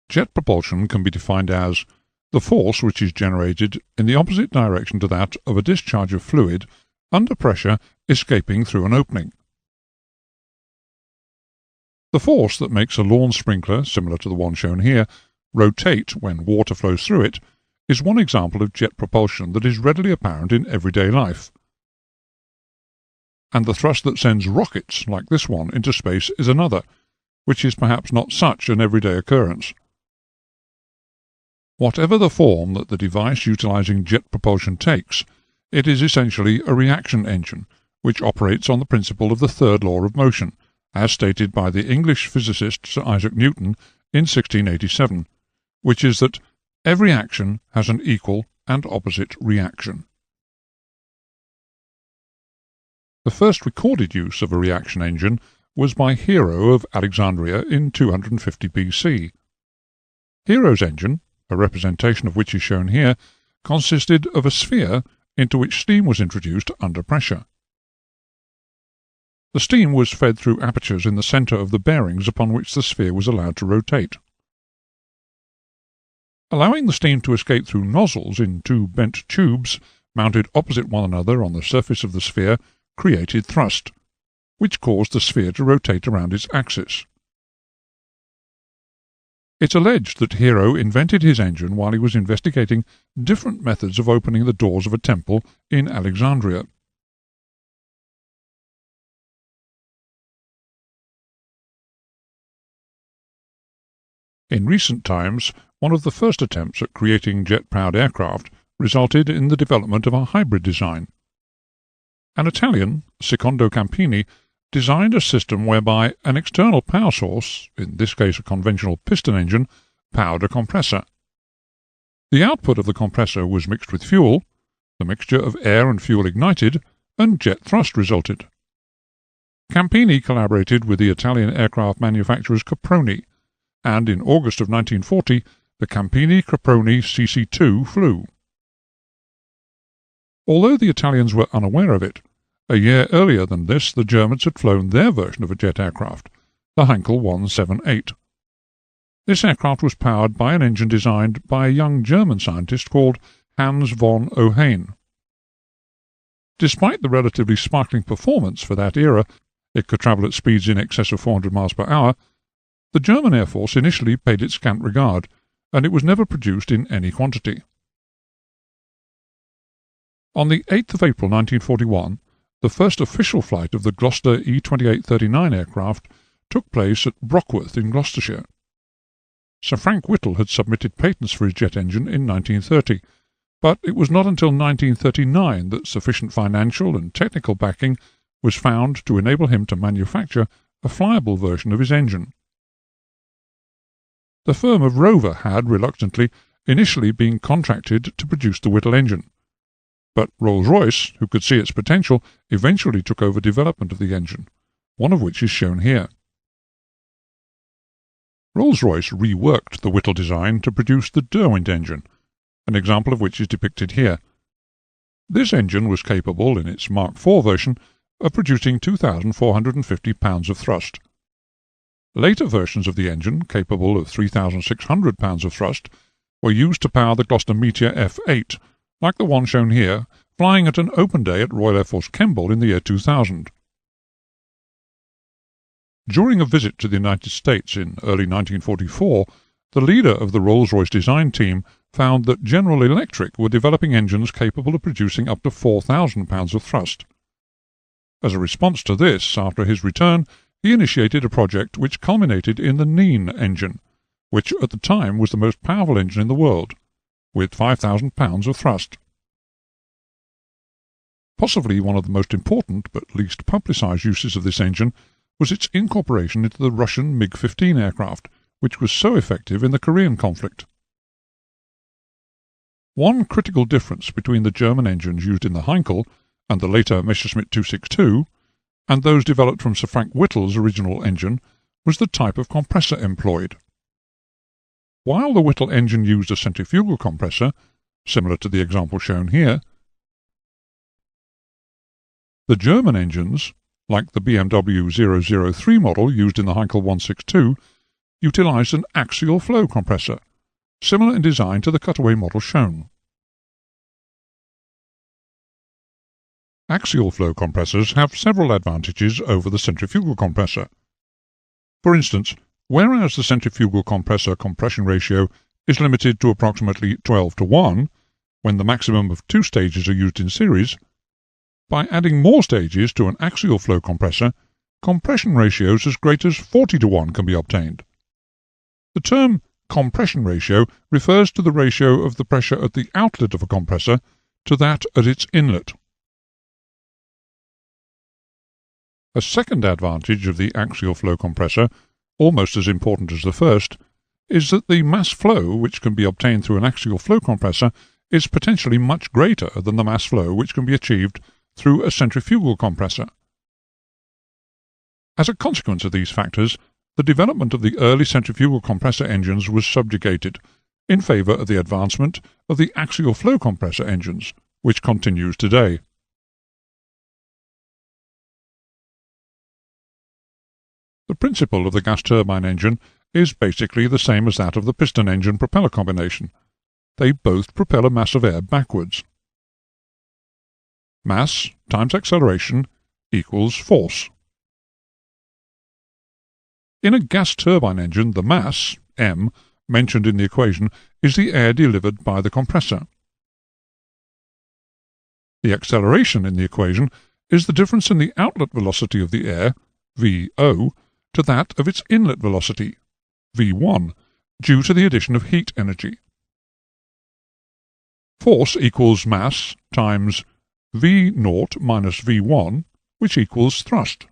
Jet propulsion can be defined as the force which is generated in the opposite direction to that of a discharge of fluid under pressure escaping through an opening. The force that makes a lawn sprinkler, similar to the one shown here, rotate when water flows through it is one example of jet propulsion that is readily apparent in everyday life. And the thrust that sends rockets, like this one, into space is another, which is perhaps not such an everyday occurrence. Whatever the form that the device utilizing jet propulsion takes, it is essentially a reaction engine, which operates on the principle of the third law of motion, as stated by the English physicist Sir Isaac Newton in 1687, which is that every action has an equal and opposite reaction. The first recorded use of a reaction engine was by Hero of Alexandria in 250 BC. Hero's engine, a representation of which is shown here, consisted of a sphere into which steam was introduced under pressure. The steam was fed through apertures in the centre of the bearings upon which the sphere was allowed to rotate. Allowing the steam to escape through nozzles in two bent tubes mounted opposite one another on the surface of the sphere created thrust, which caused the sphere to rotate around its axis. It's alleged that Hero invented his engine while he was investigating different methods of opening the doors of a temple in Alexandria. In recent times, one of the first attempts at creating jet-powered aircraft resulted in the development of a hybrid design. An Italian, Secondo Campini, designed a system whereby an external power source, in this case a conventional piston engine, powered a compressor. The output of the compressor was mixed with fuel, the mixture of air and fuel ignited, and jet thrust resulted. Campini collaborated with the Italian aircraft manufacturers Caproni, and in August of 1940 the Campini-Caproni CC-2 flew. Although the Italians were unaware of it, a year earlier than this the Germans had flown their version of a jet aircraft, the Heinkel 178. This aircraft was powered by an engine designed by a young German scientist called Hans von Ohain. Despite the relatively sparkling performance for that era, it could travel at speeds in excess of 400 miles per hour, the German Air Force initially paid it scant regard, and it was never produced in any quantity. On the 8th of April 1941, the first official flight of the Gloucester E-2839 aircraft took place at Brockworth in Gloucestershire. Sir Frank Whittle had submitted patents for his jet engine in 1930, but it was not until 1939 that sufficient financial and technical backing was found to enable him to manufacture a flyable version of his engine. The firm of Rover had, reluctantly, initially been contracted to produce the Whittle engine, but Rolls-Royce, who could see its potential, eventually took over development of the engine, one of which is shown here. Rolls-Royce reworked the Whittle design to produce the Derwent engine, an example of which is depicted here. This engine was capable, in its Mark IV version, of producing 2,450 pounds of thrust. Later versions of the engine, capable of 3,600 pounds of thrust, were used to power the Gloucester Meteor F-8, like the one shown here, flying at an open day at Royal Air Force Kemble in the year 2000. During a visit to the United States in early 1944, the leader of the Rolls-Royce design team found that General Electric were developing engines capable of producing up to 4,000 pounds of thrust. As a response to this, after his return, he initiated a project which culminated in the Nene engine, which at the time was the most powerful engine in the world, with 5,000 pounds of thrust. Possibly one of the most important but least publicized uses of this engine was its incorporation into the Russian MiG-15 aircraft, which was so effective in the Korean conflict. One critical difference between the German engines used in the Heinkel and the later Messerschmitt 262 and those developed from Sir Frank Whittle's original engine was the type of compressor employed. While the Whittle engine used a centrifugal compressor, similar to the example shown here, the German engines, like the BMW 003 model used in the Heinkel 162, utilised an axial flow compressor, similar in design to the cutaway model shown. Axial flow compressors have several advantages over the centrifugal compressor. For instance, whereas the centrifugal compressor compression ratio is limited to approximately 12:1, when the maximum of 2 stages are used in series, by adding more stages to an axial flow compressor, compression ratios as great as 40:1 can be obtained. The term compression ratio refers to the ratio of the pressure at the outlet of a compressor to that at its inlet. A second advantage of the axial flow compressor, almost as important as the first, is that the mass flow which can be obtained through an axial flow compressor is potentially much greater than the mass flow which can be achieved through a centrifugal compressor. As a consequence of these factors, the development of the early centrifugal compressor engines was subjugated in favour of the advancement of the axial flow compressor engines, which continues today. The principle of the gas turbine engine is basically the same as that of the piston engine propeller combination. They both propel a mass of air backwards. Mass times acceleration equals force. In a gas turbine engine, the mass, m, mentioned in the equation is the air delivered by the compressor. The acceleration in the equation is the difference in the outlet velocity of the air, VO, to that of its inlet velocity, V1, due to the addition of heat energy. Force equals mass times V0 minus V1, which equals thrust.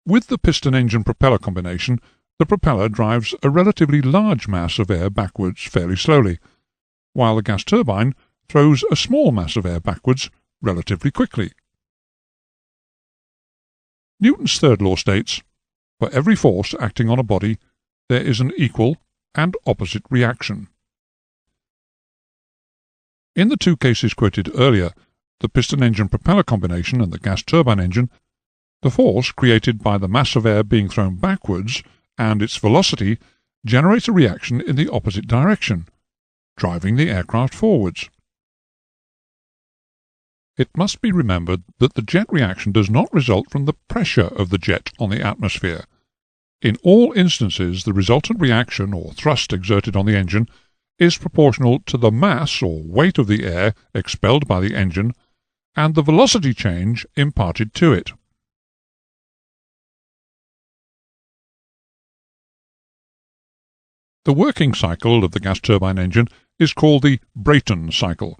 With the piston-engine propeller combination, the propeller drives a relatively large mass of air backwards fairly slowly, while the gas turbine throws a small mass of air backwards relatively quickly. Newton's third law states, for every force acting on a body, there is an equal and opposite reaction. In the two cases quoted earlier, the piston-engine propeller combination and the gas turbine engine, the force created by the mass of air being thrown backwards and its velocity generates a reaction in the opposite direction, driving the aircraft forwards. It must be remembered that the jet reaction does not result from the pressure of the jet on the atmosphere. In all instances, the resultant reaction or thrust exerted on the engine is proportional to the mass or weight of the air expelled by the engine and the velocity change imparted to it. The working cycle of the gas turbine engine is called the Brayton cycle,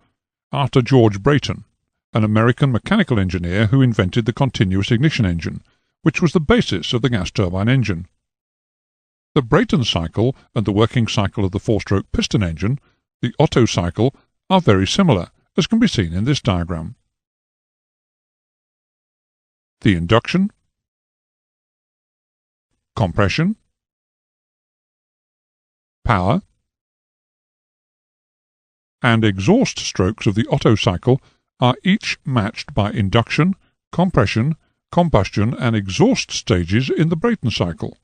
after George Brayton, an American mechanical engineer who invented the continuous ignition engine, which was the basis of the gas turbine engine. The Brayton cycle and the working cycle of the four-stroke piston engine, the Otto cycle, are very similar, as can be seen in this diagram. The induction, compression, power, and exhaust strokes of the Otto cycle are each matched by induction, compression, combustion, and exhaust stages in the Brayton cycle.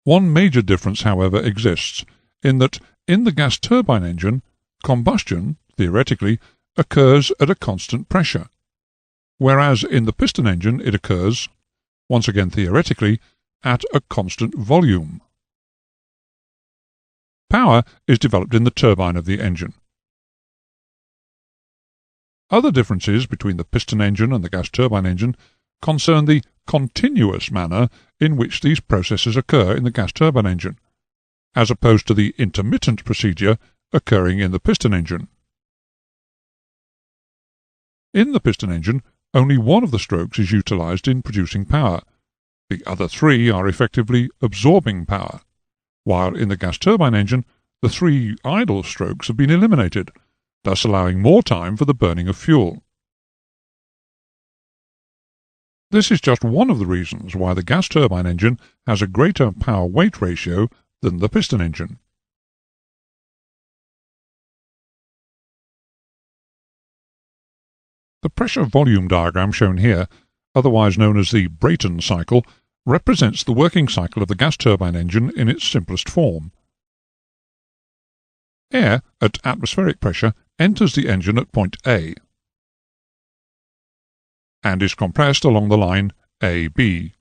One major difference, however, exists, in that in the gas turbine engine, combustion, theoretically, occurs at a constant pressure, whereas in the piston engine it occurs, once again theoretically, at a constant volume. Power is developed in the turbine of the engine. Other differences between the piston engine and the gas turbine engine concern the continuous manner in which these processes occur in the gas turbine engine, as opposed to the intermittent procedure occurring in the piston engine. In the piston engine, only one of the strokes is utilized in producing power. The other three are effectively absorbing power, while in the gas turbine engine, the 3 idle strokes have been eliminated, thus allowing more time for the burning of fuel. This is just one of the reasons why the gas turbine engine has a greater power-weight ratio than the piston engine. The pressure-volume diagram shown here, otherwise known as the Brayton cycle, represents the working cycle of the gas turbine engine in its simplest form. Air at atmospheric pressure enters the engine at point A and is compressed along the line AB.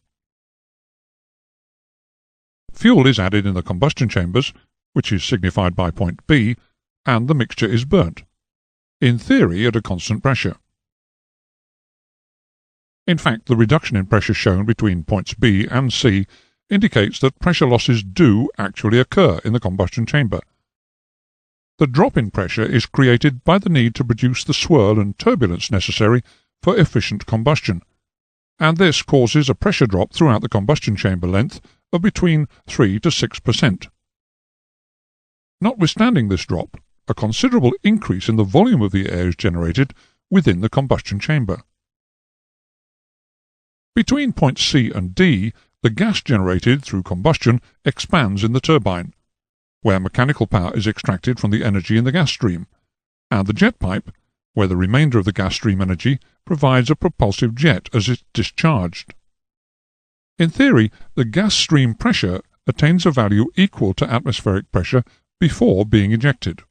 Fuel is added in the combustion chambers, which is signified by point B, and the mixture is burnt, in theory at a constant pressure. In fact, the reduction in pressure shown between points B and C indicates that pressure losses do actually occur in the combustion chamber. The drop in pressure is created by the need to produce the swirl and turbulence necessary for efficient combustion, and this causes a pressure drop throughout the combustion chamber length of between 3 to 6%. Notwithstanding this drop, a considerable increase in the volume of the air is generated within the combustion chamber. Between points C and D, the gas generated through combustion expands in the turbine, where mechanical power is extracted from the energy in the gas stream, and the jet pipe, where the remainder of the gas stream energy provides a propulsive jet as it is discharged. In theory, the gas stream pressure attains a value equal to atmospheric pressure before being ejected.